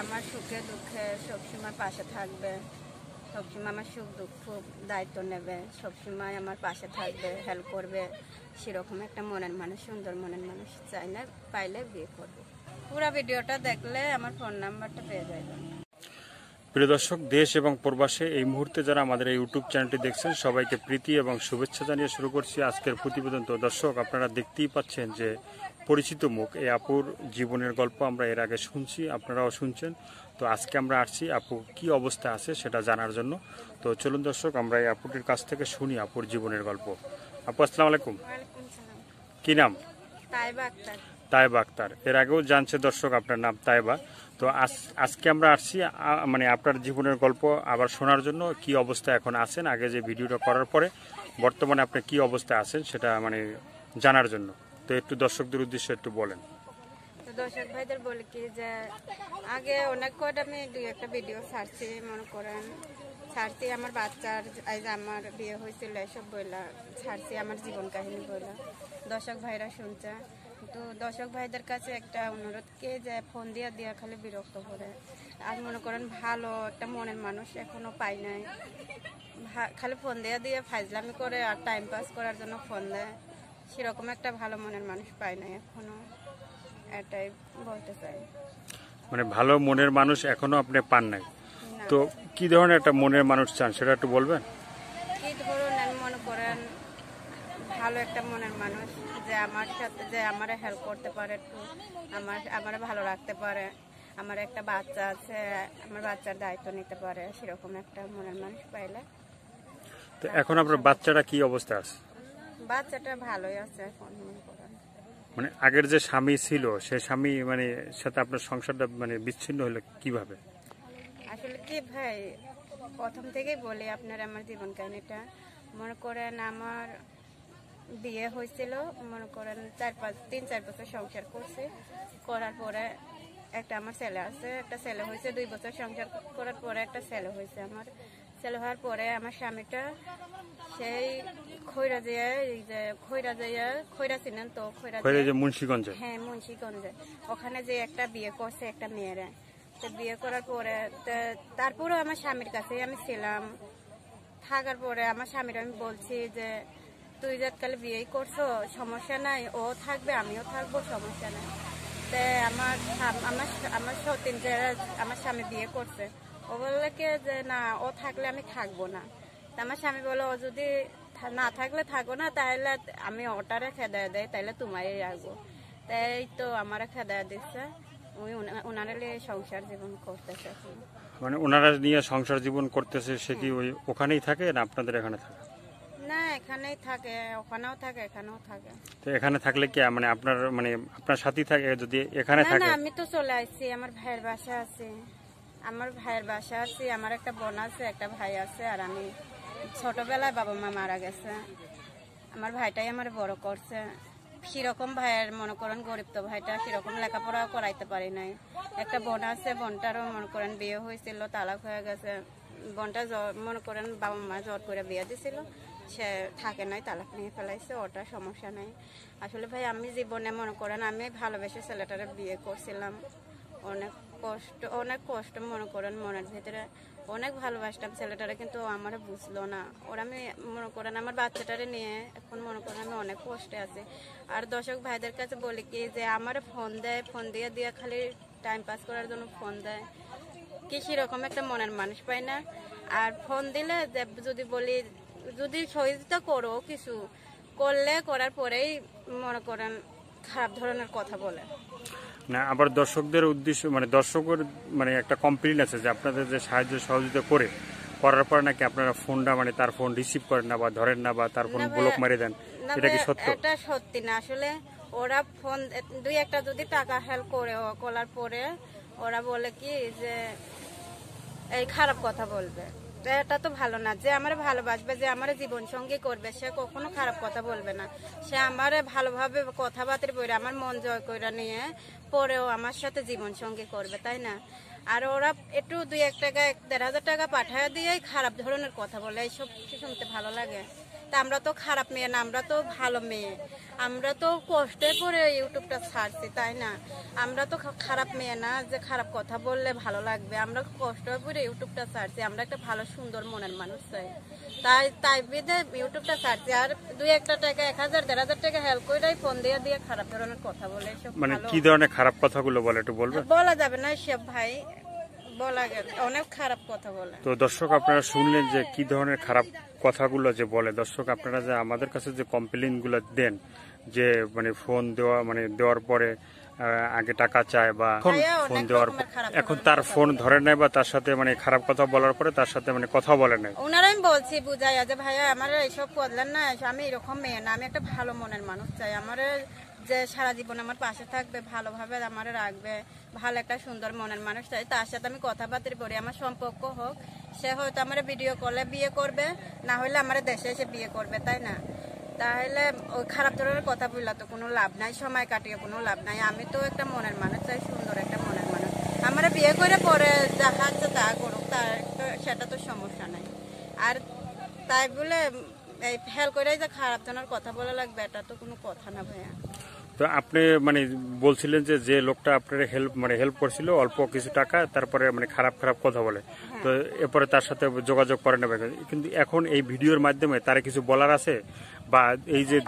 আমার সুখে দুঃখে সবসময় পাশে থাকবে, সবসময় আমার সুখ দুঃখ দায়িত্ব নেবে, সবসময় আমার পাশে থাকবে, হেল্প করবে, সেরকম একটা মনের মানুষ, সুন্দর মনের মানুষ চাইলে পাইলে বিয়ে করবে। পুরো ভিডিওটা দেখলে আমার ফোন নাম্বারটা পেয়ে যাবেন। প্রিয় দর্শক, দেশ এবং প্রবাসে এই মুহূর্তে যারা আমাদের এই ইউটিউব চ্যানেলটি দেখছেন সবাইকে প্রীতি এবং শুভেচ্ছা জানিয়ে শুরু করছি আজকের প্রতিবেদন। তো দর্শক, আপনারা দেখতেই পাচ্ছেন যে পরিচিত মুখ, এই আপুর জীবনের গল্প আমরা এর আগে শুনছি, আপনারাও শুনছেন। তো আজকে আমরা আসছি আপু কি অবস্থা আছে সেটা জানার জন্য। তো চলুন দর্শক, আমরা এই আপুটির কাছ থেকে শুনি আপুর জীবনের গল্প। আপু আসসালামু আলাইকুম। কি নাম? তাইবা আক্তার। তাইবা আক্তার। এর আগেও জানছে দর্শক আপনার নাম তাইবা। তো আজকে আমরা আসছি মানে আপনার জীবনের গল্প আবার শোনার জন্য। কি অবস্থা এখন আছেন, আগে যে ভিডিওটা করার পরে বর্তমানে আপনি কি অবস্থায় আছেন সেটা মানে জানার জন্য। তো একটু দর্শকদের উদ্দেশ্যে একটু বলেন। তো দর্শক ভাইদের বলি কি যে আগে অনেক কয়টা আমি দুই একটা ভিডিও ছাড়ছি, মনে করেন ছাড়ছি আমার বাচ্চার, আজ আমার বিয়ে হয়েছিল এসব বইলা ছাড়ছি, আমার জীবন কাহিনী বইলা দর্শক ভাইরা শুনছে। তো দর্শক ভাইদের কাছে একটা অনুরোধ কি যে ফোন দিয়া খালি বিরক্ত করে। আর মনে করেন ভালো একটা মনের মানুষ এখনো পাই নাই, খালি ফোন দিয়ে ফাইজলামি করে আর টাইম পাস করার জন্য ফোন দেয়, সেরকম একটা ভালো মনের মানুষ পাই নাই এখনো, এটাই বলতে চাই। মানে ভালো মনের মানুষ এখনো আপনি পান নাই। তো কি ধরনের একটা মনের মানুষ চান সেটা একটু বলবেন? কি ধরুন, আমি মনে করেন ভালো একটা মনের মানুষ যে আমার সাথে যে আমার হেল্প করতে পারে, একটু আমার ভালো রাখতে পারে, আমার একটা বাচ্চা আছে, আমার বাচ্চার দায়িত্ব নিতে পারে, সেরকম একটা মনের মানুষ পাইলে। তো এখন আপনার বাচ্চাটা কি অবস্থা আছে? বাচ্চাটা ভালোই আছে এখন, মনে করেন। মানে আগের যে স্বামী ছিল সে স্বামী মানে সাথে আপনার সংসারটা মানে বিচ্ছিন্ন হলো কিভাবে? আসলে কি ভাই, প্রথম থেকেই বলি আপনার আমার জীবন কাহিনীটা। মনে করেন আমার বিয়ে হয়েছিল, মনে করেন 3-4 বছর সংসার করছি, করার পরে একটা আমার ছেলে আছে, একটা ছেলে হয়েছে, 2 বছর সংসার করার পরে একটা ছেলে হয়েছে। আমার ছেলে হওয়ার পরে আমার স্বামীটা সেই খৈরা ছিলেন তো, মুন্সিগঞ্জে, হ্যাঁ মুন্সিগঞ্জে, ওখানে যে একটা বিয়ে করছে একটা মেয়েরা। তো বিয়ে করার পরে তারপরেও আমার স্বামীর কাছে আমি ছিলাম। থাকার পরে আমার স্বামীর আমি বলছি যে তুই যাতকালে বিয়েই করছো, সমস্যা নাই, ও থাকবে আমিও থাকবো, সমস্যা নাই। তো আমার সতীন যে আমার স্বামী বিয়ে করছে, ও বললে কি যে না, ও থাকলে আমি থাকবো না। তো আমার স্বামী বলে ও যদি না থাকলে থাকো না, তাহলে আমি ওটারে খেদায় দেয়, তাহলে তোমারই রাখবো। তাই তো আমারে খেদায় দিচ্ছে, ওনারা নিয়ে সংসার জীবন করতেছে। মানে ওনারা নিয়ে সংসার জীবন করতেছে, সে কি ওই ওখানেই থাকে না আপনাদের এখানে থাকে? না, এখানেই থাকে, ওখানেও থাকে, এখানেও থাকে। তো এখানে থাকলে কি মানে আপনার সাথী থাকে? যদি এখানে থাকে, না আমি তো চলে আসছি, আমার ভাইয়ের বাসা আছে, আমার একটা বোন আছে, একটা ভাই আছে, আর আমি ছোটবেলায় বাবা মা মারা গেছে, আমার ভাইটাই আমার বড় করছে। সেরকম ভাইয়ের মনে করেন গরিব তো ভাইটা, সেরকম লেখাপড়াও করাইতে পারি নাই। একটা বোন আছে, বোনটারও মনে করেন বিয়ে হয়েছিল, তালাক হয়ে গেছে। বোনটা মনে করেন বাবা মা জোর করে বিয়ে দিছিল, সে থাকে নাই, তালাক নিয়ে ফেলাইছে, ওটা সমস্যা নাই। আসলে ভাই আমি জীবনে মনে করেন আমি ভালোবেসে ছেলেটারে বিয়ে করছিলাম, অনেক কষ্ট মনে করেন মনের ভিতরে, অনেক ভালোবাসতাম ছেলেটারে, কিন্তু আমার বুঝলো না। আমি মনে করেন আমার বাচ্চাটারে নিয়ে এখন মনে করেন আমি অনেক কষ্টে আছি। আর দর্শক ভাইদের কাছে বলি কি যে আমার ফোন দেয়, ফোন দিয়ে খালি টাইম পাস করার জন্য ফোন দেয়, কি সেরকম একটা মনের মানুষ পাই না। আর ফোন দিলে যদি বলি যদি সহযোগিতা করো, কিছু করার পরেই মনে করেন খারাপ ধরনের কথা বলে না। আবার দর্শকদের উদ্দেশ্য মানে দর্শকের মানে একটা কমপ্লেইন আছে যে আপনাদের যে সাহায্য সহযোগিতা করার পর নাকি আপনারা ফোনটা মানে তার ফোন রিসিভ করেন না বা ধরেন না বা তার ফোন ব্লক মারি দেন, এটা কি সত্য? এটা সত্যি না। আসলে ওরা ফোন 2-1টা যদি টাকা হেল্প করে করার পরে ওরা বলে কি যে এই খারাপ কথা বলবে, এটা তো ভালো না। যে আমার ভালোবাসবে, যে আমার জীবন সঙ্গী করবে, সে কখনো খারাপ কথা বলবে না। সে আমার ভালোভাবে কথাবার্তা বলে আমার মন জয় করে নিয়ে পরেও আমার সাথে জীবন সঙ্গী করবে, তাই না? আর ওরা একটু 2-1 টাকা 1,500 টাকা পাঠায় দিয়েই খারাপ ধরনের কথা বলে, এইসব শুনতে ভালো লাগে। তা আমরা তো খারাপ মেয়ে না, আমরা তো ভালো মেয়ে, আমরা তো কষ্টে করে ইউটিউবটা ছাড়ছি, তাই না? আমরা তো খারাপ মেয়ে না যে খারাপ কথা বললে ভালো লাগবে। আমরা কষ্ট করে ইউটিউবটা ছাড়ছি, আমরা একটা ভালো সুন্দর মনের মানুষ চাই, তাই বিধে ইউটিউবটা ছাড়ছি। আর 2-1 টাকা 1000-1500 টাকা হেল্প করে ফোন দিয়ে খারাপ ধরনের কথা বলে, এসব মানে কি ধরনের খারাপ কথাগুলো বলে একটু বলবেন? বলা যাবে না সব ভাই, বলা গেল অনেক খারাপ কথা বলে। তো দর্শক আপনারা শুনলেন যে কি ধরনের খারাপ কথাগুলো যে বলে। দর্শক আপনারা যে আমাদের কাছে যে কমপ্লেইন গুলো দেন যে মানে ফোন দেওয়া মানে দেওয়ার পরে আগে টাকা চায় বা ফোন দেওয়ার এখন তার ফোন ধরে নেয় বা তার সাথে মানে খারাপ কথা বলার পরে তার সাথে মানে কথা বলে নাই। ওনারা আমি বলছি বুঝাই যে ভাইয়া আমার এইসব করলেন না, আমি এরকম মেয়ে না, আমি একটা ভালো মনের মানুষ চাই, আমার যে সারা জীবন আমার পাশে থাকবে, ভালোভাবে আমার রাখবে, ভালো একটা সুন্দর মনের মানুষ চাই, তার সাথে আমি কথাবার্তা বলি, আমার সম্পর্ক হোক, সে হয়তো আমার ভিডিও কলে বিয়ে করবে, না হলে আমার দেশে এসে বিয়ে করবে, তাই না? তাহলে ওই খারাপ ধরনের কথা বললে তো কোনো লাভ নাই, সময় কাটিয়ে কোনো লাভ নাই। আমি তো একটা মনের মানুষ চাই, সুন্দর একটা মনের মানুষ, আমার বিয়ে করে পরে দেখা যাচ্ছে তা করুক, তার সেটা তো সমস্যা নাই। আর তাই বলে এই ফেল করে যে খারাপ ধরনের কথা বলা লাগবে, এটা তো কোনো কথা না ভাইয়া। তো আপনি মানে বলছিলেন যে যে লোকটা আপনার হেল্প করছিল অল্প কিছু টাকা, তারপরে মানে খারাপ কথা বলে, তো এরপরে তার সাথে যোগাযোগ করে নেবে, কিন্তু এখন এই ভিডিওর মাধ্যমে তার কিছু বলার আছে বা এই যে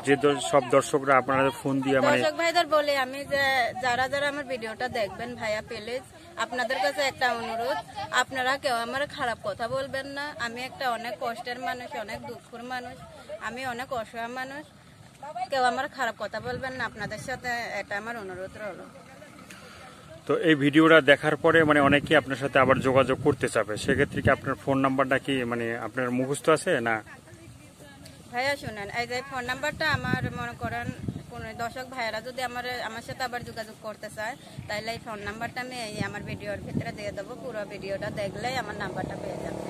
সব দর্শকরা আপনাদের ফোন দিয়ে মানে দর্শক ভাইদের বলে আমি যে যারা আমার ভিডিওটা দেখবেন ভাইয়া প্লিজ আপনাদের কাছে একটা অনুরোধ, আপনারা কেউ আমার খারাপ কথা বলবেন না। আমি একটা অনেক কষ্টের মানুষ, অনেক দুঃখের মানুষ, আমি অনেক অসহায় মানুষ, কেউ আমার খারাপ কথা বলবেন না, আপনাদের সাথে এটা আমার অনুরোধ রইল। তো এই ভিডিওটা দেখার পরে মানে অনেকে আপনার সাথে আবার যোগাযোগ করতে চাবে, সেক্ষেত্রে কি আপনার ফোন নাম্বারটা কি মানে আপনার মুখস্থ আছে না? ভাইয়া শুনেন, এই যে ফোন নাম্বারটা আমার মনে করেন কোনো দর্শক ভাইয়েরা যদি আমার সাথে আবার যোগাযোগ করতে চায়, তাহলে এই ফোন নাম্বারটা আমি আমার ভিডিওর ভিতরে দিয়ে দেবো, পুরো ভিডিওটা দেখলেই আমার নাম্বারটা পেয়ে যাবে।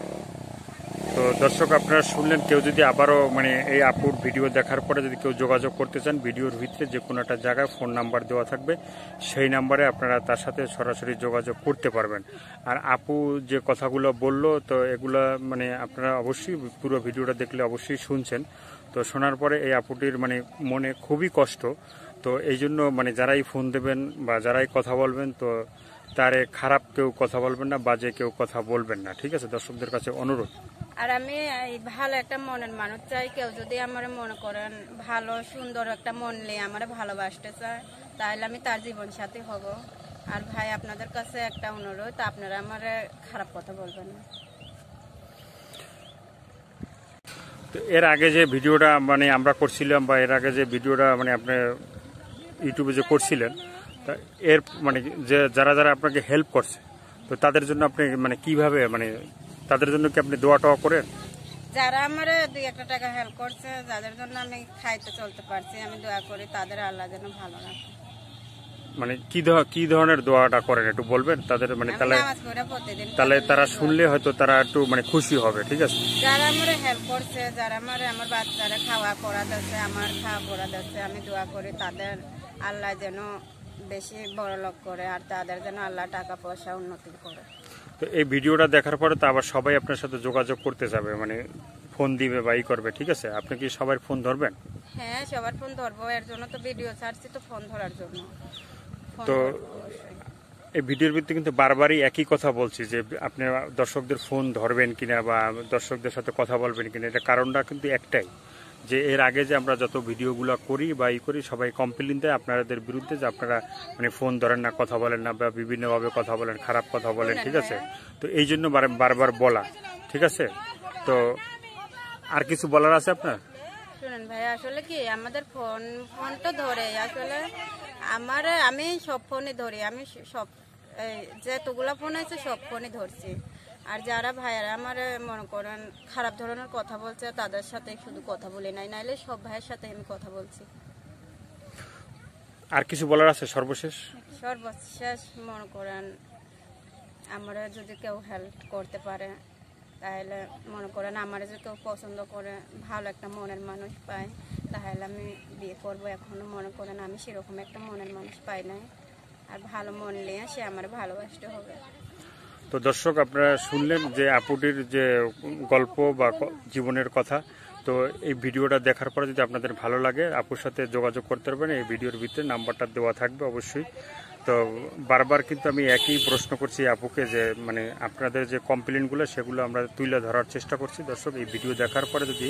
তো দর্শক আপনারা শুনলেন, কেউ যদি আবারও মানে এই আপুর ভিডিও দেখার পরে যদি কেউ যোগাযোগ করতে চান, ভিডিওর ভিতরে যে কোনো একটা জায়গায় ফোন নাম্বার দেওয়া থাকবে, সেই নাম্বারে আপনারা তার সাথে সরাসরি যোগাযোগ করতে পারবেন। আর আপু যে কথাগুলো বললো, তো এগুলা মানে আপনারা অবশ্যই পুরো ভিডিওটা দেখলে অবশ্যই শুনছেন। তো শোনার পরে এই আপুটির মানে মনে খুবই কষ্ট। তো এই জন্য মানে যারাই ফোন দেবেন বা যারাই কথা বলবেন, তো তারে খারাপ কেউ কথা বলবেন না, বাজে কেউ কথা বলবেন না, ঠিক আছে? দর্শকদের কাছে অনুরোধ। আর আমি ভালো একটা মনের মানুষ চাই, কেউ যদি আমার মনে করেন ভালো সুন্দর একটা মন নিয়ে আমার ভালোবাসতে চায়, তাহলে আমি তার জীবন সাথী হব। আর ভাই আপনাদের কাছে একটা অনুরোধ, আপনারা আমার খারাপ কথা বলবেন না। তো এর আগে যে ভিডিওটা মানে আমরা করছিলাম বা এর আগে যে ভিডিওটা মানে আপনি ইউটিউবে যে করছিলেন, তা এর মানে যে যারা আপনাকে হেল্প করছে, তো তাদের জন্য আপনি মানে কিভাবে মানে তাদের জন্য কি আপনি দোয়া টোয়া করেন? যারা আমার 2-1 টাকা হেল্প করছে, যাদের জন্য আমি খাইতে চলতে পারছি, আমি দোয়া করি তাদের আল্লাহ যেন ভালো রাখে। মানে কি ধরনের দোয়াটা করেন একটু বলবেন তাদের? মানে তাহলে তারা শুনলে হয়তো তারা একটু মানে খুশি হবে, ঠিক আছে? যারা আমার হেল্প করছে, যারা আমার বাচ্চারা খাওয়া পড়া দিচ্ছে, আমার খাওয়া পড়া দিচ্ছে, আমি দোয়া করি তাদের আল্লাহ যেন বেশি বড় লোক করে, আর তাদের যেন আল্লাহ টাকা পয়সা উন্নতি করে। তো এই ভিডিওটা দেখার পরে তো আবার সবাই আপনার সাথে যোগাযোগ করতে যাবে, মানে ফোন দিবে বা করবে, ঠিক আছে? আপনি কি সবার ফোন ধরবেন? হ্যাঁ, সবার ফোন ধরবো, এর জন্য তো ভিডিও ছাড়ছি, তো ফোন ধরার জন্য। তো এই ভিডিওর ভিত্তিতে কিন্তু বারবারই একই কথা বলছি যে আপনি দর্শকদের ফোন ধরবেন কিনা বা দর্শকদের সাথে কথা বলবেন কিনা, এটা কারণটা কিন্তু একটাই, যে এর আগে যে আমরা যত ভিডিওগুলো করি বা করি, সবাই কমপ্লেইন দেয় আপনাদের বিরুদ্ধে যে আপনারা মানে ফোন ধরেন না, কথা বলেন না বা বিভিন্নভাবে কথা বলেন, খারাপ কথা বলেন, ঠিক আছে? তো এই জন্য বারবার বলা, ঠিক আছে? তো আর কিছু বলার আছে আপনার? শুনেন ভাই, আসলে কি আমাদের ফোন তো ধরে, আসলে আমি সব ফোনই ধরি, আমি সব যেতগুলা ফোন আছে সব ফোনই ধরছি। আর যারা ভাইয়ারা আমার মনে করেন খারাপ ধরনের কথা বলছে, তাদের সাথে শুধু কথা বলি নাই, নাইলে সব ভাইয়ের সাথে আমি কথা বলছি। আর কিছু বলার আছে সর্বশেষ মনে করেন আমরা যদি কেউ হেল্প করতে পারে, তাহলে মনে করেন আমার যদি কেউ পছন্দ করে, ভালো একটা মনের মানুষ পায়, তাহলে আমি বিয়ে করবো। এখনো মনে করেন আমি সেরকম একটা মনের মানুষ পাই নাই, আর ভালো মন নিয়ে সে আমার ভালোবাসতে হবে। তো দর্শক আপনারা শুনলেন যে আপুটির যে গল্প বা জীবনের কথা। তো এই ভিডিওটা দেখার পরে যদি আপনাদের ভালো লাগে আপুর সাথে যোগাযোগ করতে পারবেন, এই ভিডিওর ভিতরে নাম্বারটা দেওয়া থাকবে অবশ্যই। তো বারবার কিন্তু আমি একই প্রশ্ন করছি আপুকে যে মানে আপনাদের যে কমপ্লেনগুলো সেগুলো আমরা তুলে ধরার চেষ্টা করছি। দর্শক, এই ভিডিও দেখার পরে যদি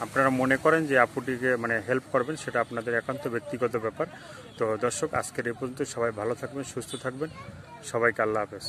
আপনারা মনে করেন যে আপুটিকে মানে হেল্প করবেন, সেটা আপনাদের একান্ত ব্যক্তিগত ব্যাপার। তো দর্শক, আজকের এই পর্যন্ত। সবাই ভালো থাকবেন, সুস্থ থাকবেন। সবাইকে আল্লাহ হাফেজ।